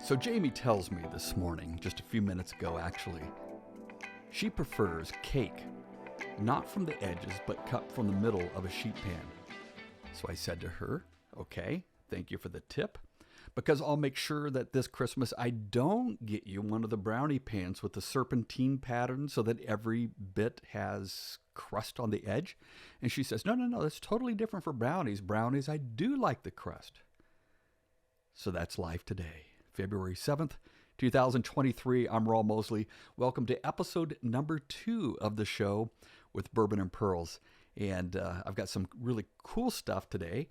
So Jamie tells me this morning, just a few minutes ago actually, she prefers cake, not from the edges, but cut from the middle of a sheet pan. So I said to her, okay, thank you for the tip, because I'll make sure that this Christmas I don't get you one of the brownie pans with the serpentine pattern so that every bit has crust on the edge. And she says, no, that's totally different for brownies. Brownies, I do like the crust. So that's life today. February 7th, 2023. I'm Raul Mosley. Welcome to episode number 2 of the show with Bourbon and Pearls. And I've got some really cool stuff today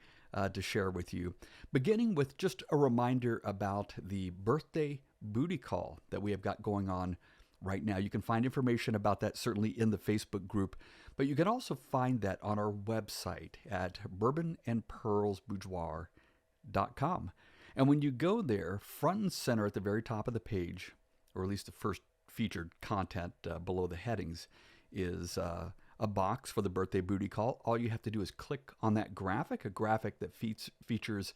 to share with you. Beginning with just a reminder about the birthday booty call that we have got going on right now. You can find information about that certainly in the Facebook group, but you can also find that on our website at bourbonandpearlsboudoir.com. And when you go there, front and center at the very top of the page, or at least the first featured content below the headings, is a box for the birthday booty call. All you have to do is click on that graphic, a graphic that features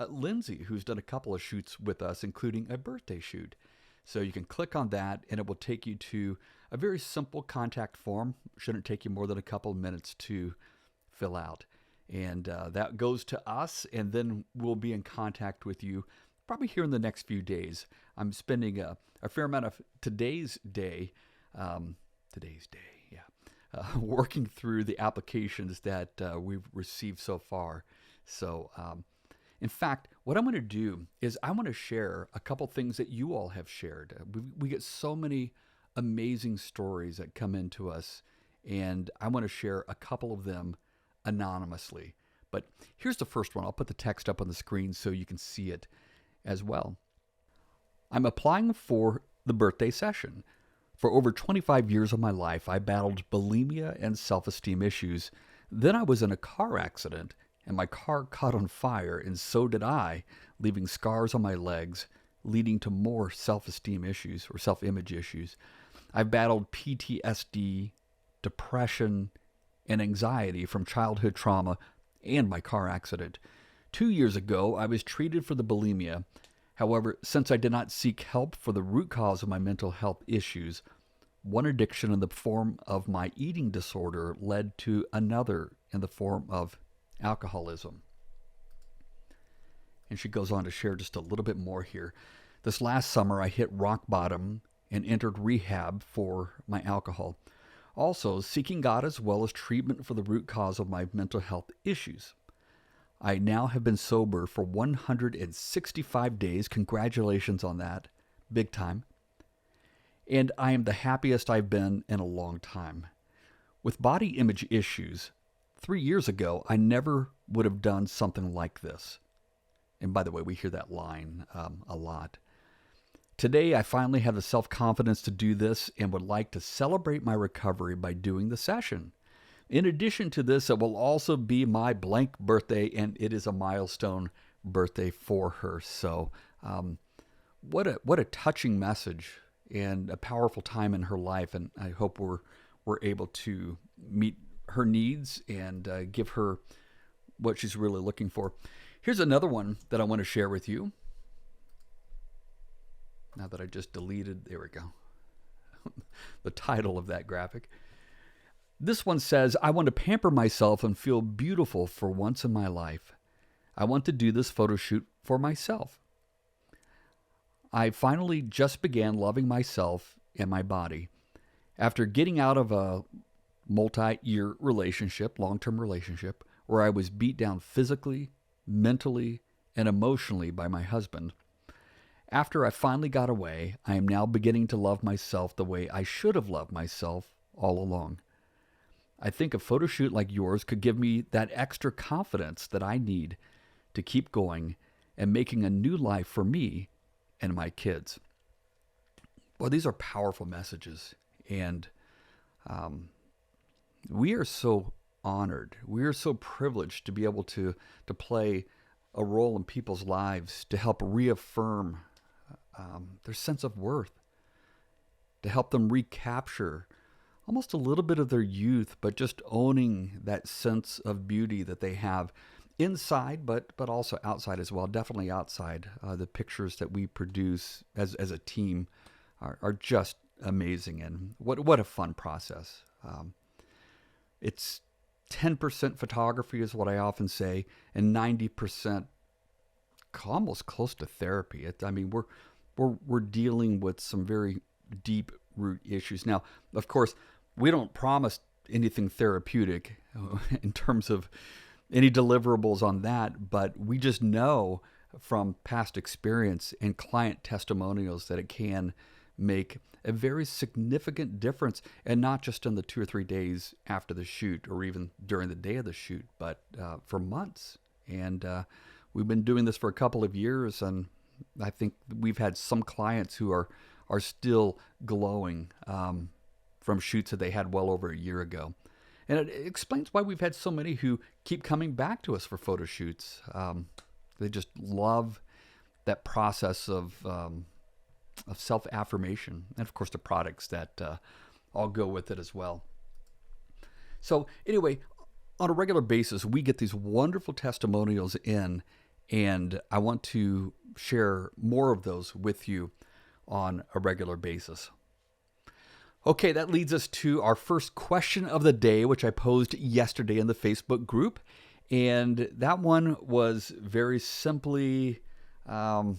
Lindsay, who's done a couple of shoots with us, including a birthday shoot. So you can click on that, and it will take you to a very simple contact form. Shouldn't take you more than a couple of minutes to fill out. And that goes to us, and then we'll be in contact with you probably here in the next few days. I'm spending a fair amount of today's day, working through the applications that we've received so far. So, in fact, what I'm going to do is I want to share a couple things that you all have shared. We get so many amazing stories that come into us, and I want to share a couple of them anonymously. But here's the first one. I'll put the text up on the screen so you can see it as well. I'm applying for the birthday session. For over 25 years of my life, I battled bulimia and self-esteem issues. Then I was in a car accident, and my car caught on fire, and so did I, leaving scars on my legs, leading to more self-esteem issues or self-image issues. I've battled PTSD, depression, and anxiety from childhood trauma and my car accident. 2 years ago, I was treated for the bulimia. However, since I did not seek help for the root cause of my mental health issues, one addiction in the form of my eating disorder led to another in the form of alcoholism. And she goes on to share just a little bit more here. This last summer, I hit rock bottom and entered rehab for my alcohol. Also, seeking God as well as treatment for the root cause of my mental health issues. I now have been sober for 165 days. Congratulations on that. Big time. And I am the happiest I've been in a long time. With body image issues, 3 years ago, I never would have done something like this. And by the way, we hear that line a lot. Today, I finally have the self-confidence to do this and would like to celebrate my recovery by doing the session. In addition to this, it will also be my blank birthday, and it is a milestone birthday for her. So what a touching message and a powerful time in her life, and I hope we're able to meet her needs and give her what she's really looking for. Here's another one that I want to share with you. Now that I just deleted, there we go, the title of that graphic. This one says, I want to pamper myself and feel beautiful for once in my life. I want to do this photo shoot for myself. I finally just began loving myself and my body. After getting out of a multi-year relationship, long-term relationship, where I was beat down physically, mentally, and emotionally by my husband. After I finally got away, I am now beginning to love myself the way I should have loved myself all along. I think a photo shoot like yours could give me that extra confidence that I need to keep going and making a new life for me and my kids. Well, these are powerful messages, and we are so honored. We are so privileged to be able to play a role in people's lives to help reaffirm their sense of worth, to help them recapture almost a little bit of their youth, but just owning that sense of beauty that they have inside, but also outside as well. Definitely outside. The pictures that we produce as a team are just amazing, and what a fun process. It's 10% photography is what I often say, and 90% almost close to therapy. I mean, we're dealing with some very deep root issues. Now, of course, we don't promise anything therapeutic in terms of any deliverables on that, but we just know from past experience and client testimonials that it can make a very significant difference, and not just in the 2 or 3 days after the shoot or even during the day of the shoot, but for months. And we've been doing this for a couple of years, and I think we've had some clients who are still glowing from shoots that they had well over a year ago. And it explains why we've had so many who keep coming back to us for photo shoots. They just love that process of self-affirmation, and of course the products that all go with it as well. So anyway, on a regular basis, we get these wonderful testimonials in, and I want to share more of those with you on a regular basis. Okay, that leads us to our first question of the day, which I posed yesterday in the Facebook group. And that one was very simply, what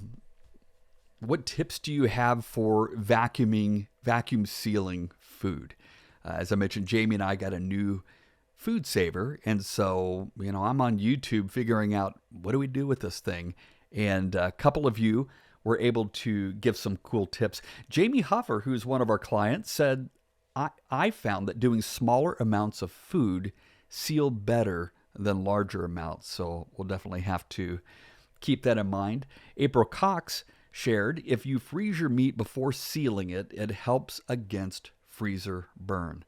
tips do you have for vacuum sealing food? As I mentioned, Jamie and I got a new food saver. And so, I'm on YouTube figuring out what do we do with this thing. And a couple of you were able to give some cool tips. Jamie Huffer, who's one of our clients, said, I found that doing smaller amounts of food seal better than larger amounts. So we'll definitely have to keep that in mind. April Cox shared, if you freeze your meat before sealing it, it helps against freezer burn.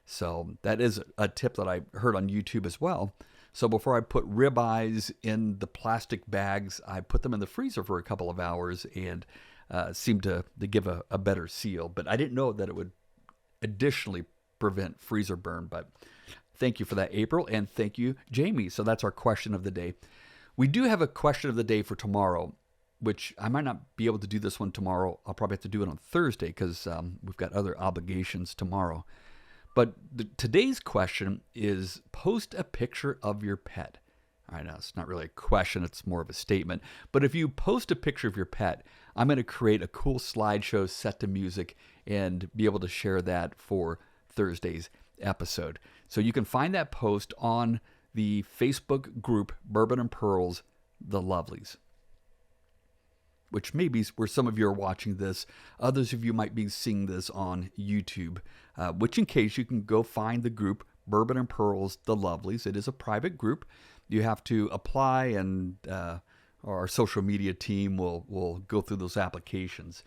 So that is a tip that I heard on YouTube as well. So before I put ribeyes in the plastic bags, I put them in the freezer for a couple of hours and seemed to give a better seal. But I didn't know that it would additionally prevent freezer burn. But thank you for that, April, and thank you, Jamie. So that's our question of the day. We do have a question of the day for tomorrow, which I might not be able to do this one tomorrow. I'll probably have to do it on Thursday because we've got other obligations tomorrow. But today's question is, post a picture of your pet. I know it's not really a question, it's more of a statement. But if you post a picture of your pet, I'm going to create a cool slideshow set to music and be able to share that for Thursday's episode. So you can find that post on the Facebook group, Bourbon and Pearls, The Lovelies, which may be where some of you are watching this. Others of you might be seeing this on YouTube, which in case you can go find the group, Bourbon and Pearls, The Lovelies. It is a private group. You have to apply, and our social media team will go through those applications.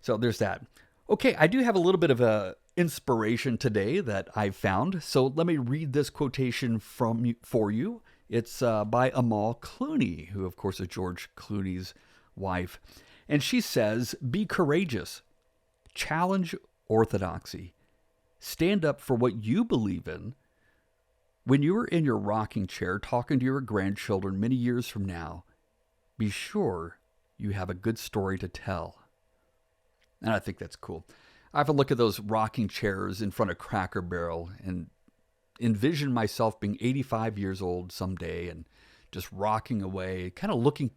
So there's that. Okay, I do have a little bit of a inspiration today that I found. So let me read this quotation for you. It's by Amal Clooney, who of course is George Clooney's wife. And she says, be courageous, challenge orthodoxy, stand up for what you believe in. When you are in your rocking chair talking to your grandchildren many years from now, be sure you have a good story to tell. And I think that's cool. I have a look at those rocking chairs in front of Cracker Barrel and envision myself being 85 years old someday and just rocking away, kind of looking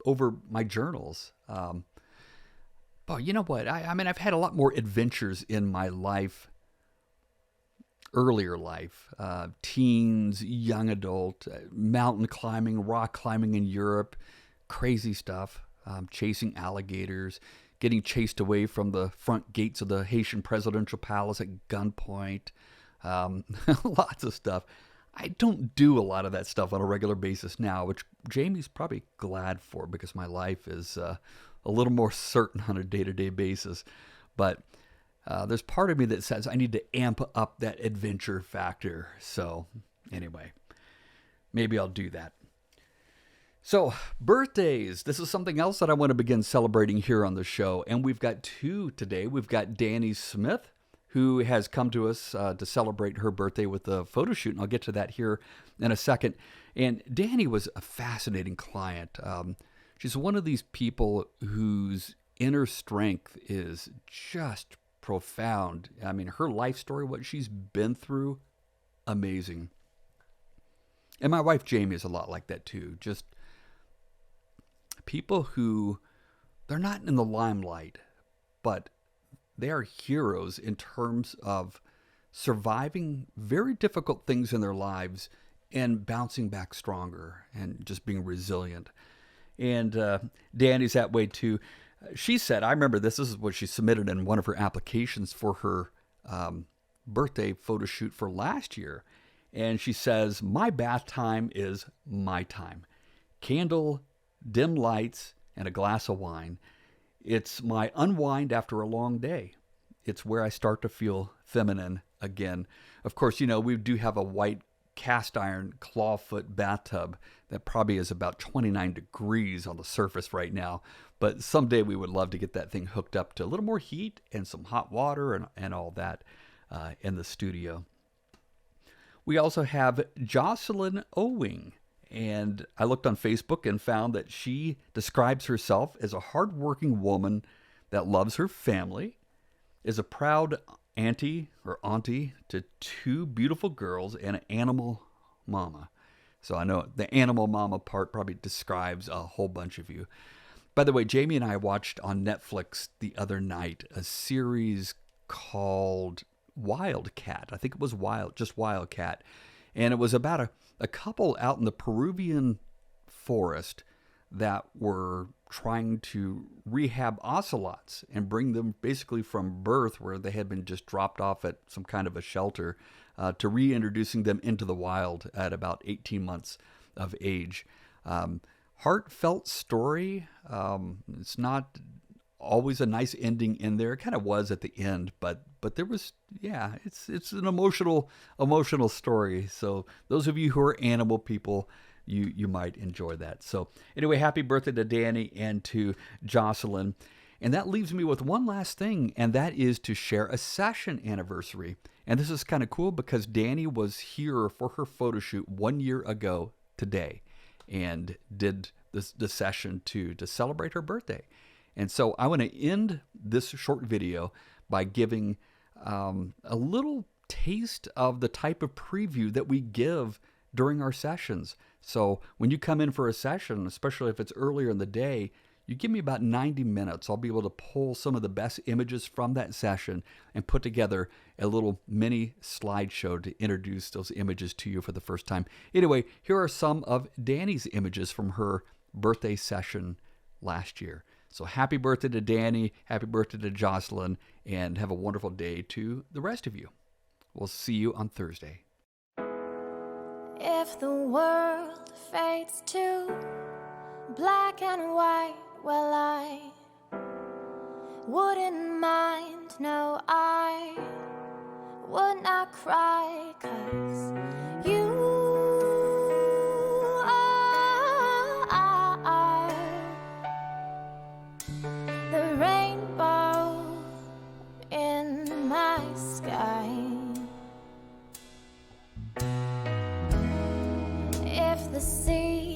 over my journals. But you know what? I mean, I've had a lot more adventures in my life, earlier life, teens, young adult, mountain climbing, rock climbing in Europe, crazy stuff, chasing alligators, getting chased away from the front gates of the Haitian presidential palace at gunpoint, lots of stuff. I don't do a lot of that stuff on a regular basis now, which Jamie's probably glad for because my life is a little more certain on a day-to-day basis. But there's part of me that says I need to amp up that adventure factor. So anyway, maybe I'll do that. So birthdays, this is something else that I want to begin celebrating here on the show. And we've got two today. We've got Danny Smith, who has come to us to celebrate her birthday with a photo shoot, and I'll get to that here in a second. And Danny was a fascinating client. She's one of these people whose inner strength is just profound. I mean, her life story, what she's been through, amazing. And my wife Jamie is a lot like that too. Just people who, they're not in the limelight, but they are heroes in terms of surviving very difficult things in their lives and bouncing back stronger and just being resilient. And Danny's that way too. She said, I remember this is what she submitted in one of her applications for her birthday photo shoot for last year. And she says, my bath time is my time. Candle, dim lights, and a glass of wine. It's my unwind after a long day. It's where I start to feel feminine again. Of course, you know, we do have a white cast iron clawfoot bathtub that probably is about 29 degrees on the surface right now. But someday we would love to get that thing hooked up to a little more heat and some hot water and all that in the studio. We also have Jocelyn Owing. And I looked on Facebook and found that she describes herself as a hardworking woman that loves her family, is a proud auntie to two beautiful girls, and an animal mama. So I know the animal mama part probably describes a whole bunch of you. By the way, Jamie and I watched on Netflix the other night a series called Wildcat. I think it was Wildcat. And it was about a couple out in the Peruvian forest that were trying to rehab ocelots and bring them basically from birth, where they had been just dropped off at some kind of a shelter, to reintroducing them into the wild at about 18 months of age. Heartfelt story. It's not always a nice ending in there. It kind of was at the end, but there was, yeah, it's an emotional story. So those of you who are animal people, you might enjoy that. So anyway, happy birthday to Danny and to Jocelyn. And that leaves me with one last thing, and that is to share a session anniversary. And this is kind of cool because Danny was here for her photo shoot 1 year ago today and did the session to celebrate her birthday. And so I want to end this short video by giving a little taste of the type of preview that we give during our sessions. So when you come in for a session, especially if it's earlier in the day, you give me about 90 minutes. I'll be able to pull some of the best images from that session and put together a little mini slideshow to introduce those images to you for the first time. Anyway, here are some of Danny's images from her birthday session last year. So happy birthday to Danny, happy birthday to Jocelyn, and have a wonderful day to the rest of you. We'll see you on Thursday. If the world fades to black and white, well, I wouldn't mind, no, I would not cry, 'cause you are the rainbow in my sky. If the sea